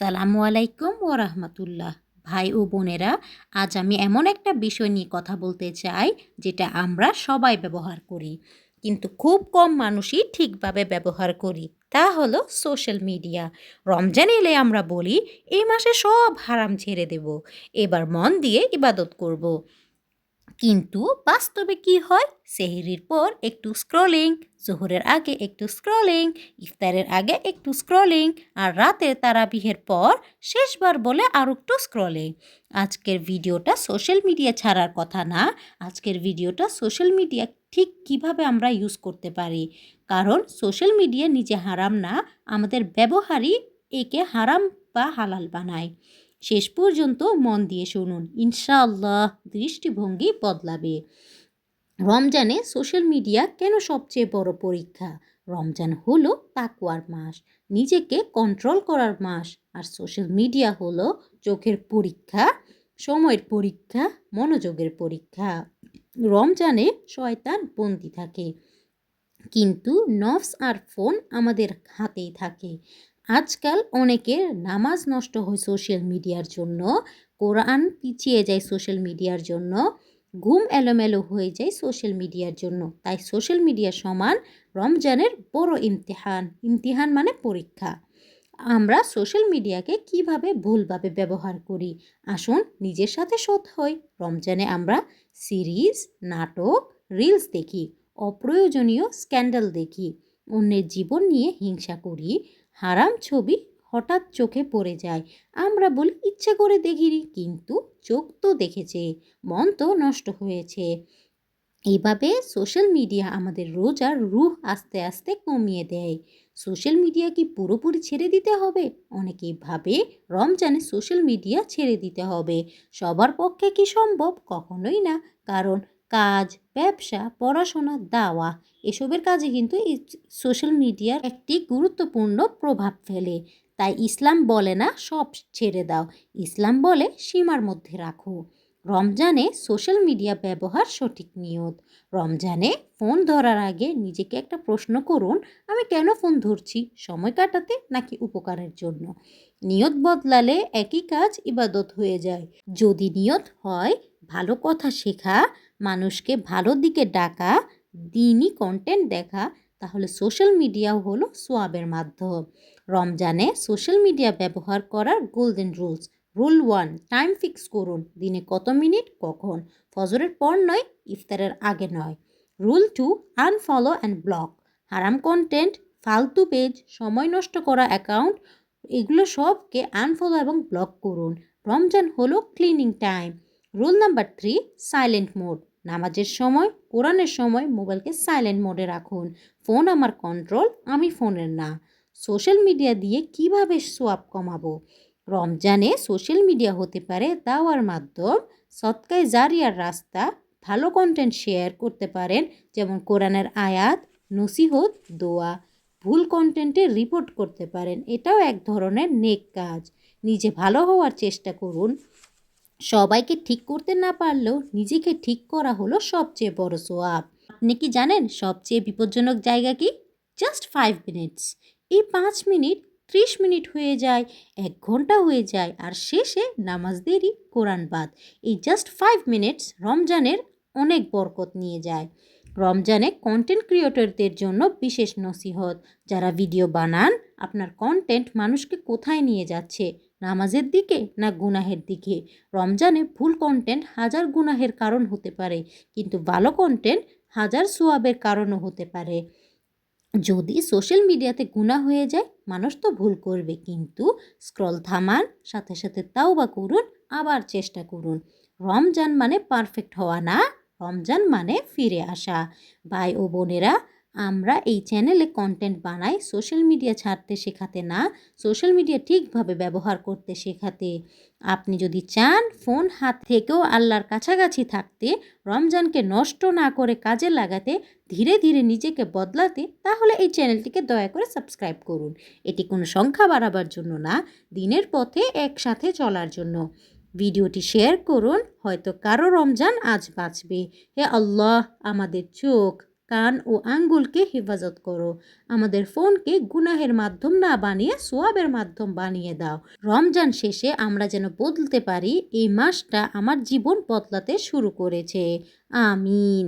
আসসালামু আলাইকুম ওয়া রাহমাতুল্লাহ। ভাই ও বোনেরা, আজ আমি এমন একটা বিষয় নিয়ে কথা বলতে চাই যেটা আমরা সবাই ব্যবহার করি, কিন্তু খুব কম মানুষই ঠিকভাবে ব্যবহার করি। তা হলো সোশ্যাল মিডিয়া। রমজান এলে আমরা বলি এই মাসে সব হারাম ছেড়ে দেব, এবার মন দিয়ে ইবাদত করব। কিন্তু বাস্তবে কি হয়? সেহরির পর একটু স্ক্রলিং, জোহরের আগে একটু স্ক্রলিং, ইফতারের আগে একটু স্ক্রলিং, আর রাতের তারাবিহের পর শেষবার বলে আর একটু স্ক্রলিং। আজকের ভিডিওটা সোশ্যাল মিডিয়া ছাড়ার কথা না, আজকের ভিডিওটা সোশ্যাল মিডিয়া ঠিক কিভাবে আমরা ইউজ করতে পারি। কারণ সোশ্যাল মিডিয়া নিজে হারাম না, আমাদের ব্যবহারই একে হারাম বা হালাল বানায়। শেষ পর্যন্ত মন দিয়ে শুনুন, ইনশাআল্লাহ দৃষ্টিভঙ্গি বদলাবে। রমজানে সোশ্যাল মিডিয়া কেন সবচেয়ে বড় পরীক্ষা? রমজান হলো তাকওয়ার মাস, নিজেকে কন্ট্রোল করার মাস। আর সোশ্যাল মিডিয়া হলো চোখের পরীক্ষা, সময়ের পরীক্ষা, মনোযোগের পরীক্ষা। রমজানে শয়তান বন্দি থাকে, কিন্তু নফস আর ফোন আমাদের হাতেই থাকে। আজকাল অনেকের নামাজ নষ্ট হয় সোশ্যাল মিডিয়ার জন্য, কোরআন পিছিয়ে যায় সোশ্যাল মিডিয়ার জন্য, ঘুম এলোমেলো হয়ে যায় সোশ্যাল মিডিয়ার জন্য। তাই সোশ্যাল মিডিয়া সমান রমজানের বড় ইমতিহান। ইমতিহান মানে পরীক্ষা। আমরা সোশ্যাল মিডিয়াকে কিভাবে ভুলভাবে ব্যবহার করি, আসুন নিজের সাথে সৎ হই। রমজানে আমরা সিরিজ, নাটক, রিলস দেখি, অপ্রয়োজনীয় স্ক্যান্ডাল দেখি, অন্যের জীবন নিয়ে হিংসা করি, হারাম ছবি হঠাৎ চোখে পড়ে যায়। আমরা বলি ইচ্ছা করে দেখিনি, কিন্তু চোখ তো দেখেছে, মন তো নষ্ট হয়েছে। এইভাবে সোশ্যাল মিডিয়া আমাদের রোজার রুহ আস্তে আস্তে কমিয়ে দেয়। সোশ্যাল মিডিয়া কি পুরোপুরি ছেড়ে দিতে হবে? অনেকেই ভাবে রমজানে সোশ্যাল মিডিয়া ছেড়ে দিতে হবে। সবার পক্ষে কি সম্ভব? কখনোই না। কারণ কাজ, ব্যবসা, পড়াশোনা, দাওয়া এসবের কাজে কিন্তু এই সোশ্যাল মিডিয়ার একটি গুরুত্বপূর্ণ প্রভাব ফেলে। তাই ইসলাম বলে না সব ছেড়ে দাও, ইসলাম বলে সীমার মধ্যে রাখো। রমজানে সোশ্যাল মিডিয়া ব্যবহার সঠিক নিয়ত। রমজানে ফোন ধরার আগে নিজেকে একটা প্রশ্ন করুন, আমি কেন ফোন ধরছি? সময় কাটাতে নাকি উপকারের জন্য? নিয়ত বদলালে একই কাজ ইবাদত হয়ে যায়। যদি নিয়ত হয় ভালো কথা শেখা, মানুষকে ভালো দিকে ডাকা, দিনই কন্টেন্ট দেখা, তাহলে সোশ্যাল মিডিয়াও হলো সোয়াবের মাধ্যম। রমজানে সোশ্যাল মিডিয়া ব্যবহার করার golden rules. Rule 1, time fix করুন, দিনে কত মিনিট, কখন। ফজরের পর নয়, ইফতারের আগে নয়। Rule 2, unfollow and block. হারাম কন্টেন্ট, ফালতু পেজ, সময় নষ্ট করা অ্যাকাউন্ট, এগুলো সবকে আনফলো এবং ব্লক করুন। রমজান হলো cleaning time. Rule number 3, silent mode. নামাজের সময়, কোরআনের সময় মোবাইলকে সাইলেন্ট মোডে রাখুন। ফোন আমার কন্ট্রোল, আমি ফোনের না। সোশ্যাল মিডিয়া দিয়ে কিভাবে সোয়াব কমাবো? রমজানে সোশ্যাল মিডিয়া হতে পারে দাওয়ার মাধ্যম, সদকায়ে জারিয়ার রাস্তা। ভালো কন্টেন্ট শেয়ার করতে পারেন, যেমন কোরআনের আয়াত, নসিহত, দোয়া। ভুল কন্টেন্টে রিপোর্ট করতে পারেন, এটাও এক ধরনের নেক কাজ। নিজে ভালো হওয়ার চেষ্টা করুন। সবাইকে ঠিক করতে না পারলেও নিজেকে ঠিক করা হলো সবচেয়ে বড় সোয়াব। আপনি কি জানেন সবচেয়ে বিপজ্জনক জায়গা কি? Just 5 minutes. এই 5 মিনিট 30 মিনিট হয়ে যায়, 1 ঘন্টা হয়ে যায়, আর শেষে নামাজ দেরি, কোরআন বাদ। এই জাস্ট 5 মিনিটস রমজানের অনেক বরকত নিয়ে যায়। রমজানে কন্টেন্ট ক্রিয়েটরদের জন্য বিশেষ নসিহত। যারা ভিডিও বানান, আপনার কন্টেন্ট মানুষকে কোথায় নিয়ে যাচ্ছে? নামাজের দিকে না গুনাহের দিকে? রমজানে ভুল কন্টেন্ট হাজার গুনাহের কারণ হতে পারে, কিন্তু ভালো কন্টেন্ট হাজার সোয়াবের কারণও হতে পারে। যদি সোশ্যাল মিডিয়াতে গুনাহ হয়ে যায়, মানুষ তো ভুল করবে, কিন্তু স্ক্রল থামান, সাথে সাথে তাওবা করুন, আবার চেষ্টা করুন। রমজান মানে পারফেক্ট হওয়া না, রমজান মানে ফিরে আসা। ভাই ও বোনেরা, আমরা এই চ্যানেলে কন্টেন্ট বানাই সোশ্যাল মিডিয়া ছাড়তে শেখাতে না, সোশ্যাল মিডিয়া ঠিকভাবে ব্যবহার করতে শেখাতে। আপনি যদি চান ফোন হাত থেকেও আল্লাহর কাছাকাছি থাকতে, রমজানকে নষ্ট না করে কাজে লাগাতে, ধীরে ধীরে নিজেকে বদলাতে, তাহলে এই চ্যানেলটিকে দয়া করে সাবস্ক্রাইব করুন। এটি কোনো সংখ্যা বাড়াবার জন্য না, দিনের পথে একসাথে চলার জন্য। ভিডিওটি শেয়ার করুন, হয়তো কারো রমজান আজ বাঁচবে। হে আল্লাহ, আমাদের চোখ, কান ও আঙ্গুলকে হেফাজত করো। আমাদের ফোনকে গুনাহের মাধ্যম না বানিয়ে সোয়াবের মাধ্যম বানিয়ে দাও। রমজান শেষে আমরা যেন বদলতে পারি, এই মাসটা আমার জীবন বদলাতে শুরু করেছে। আমিন।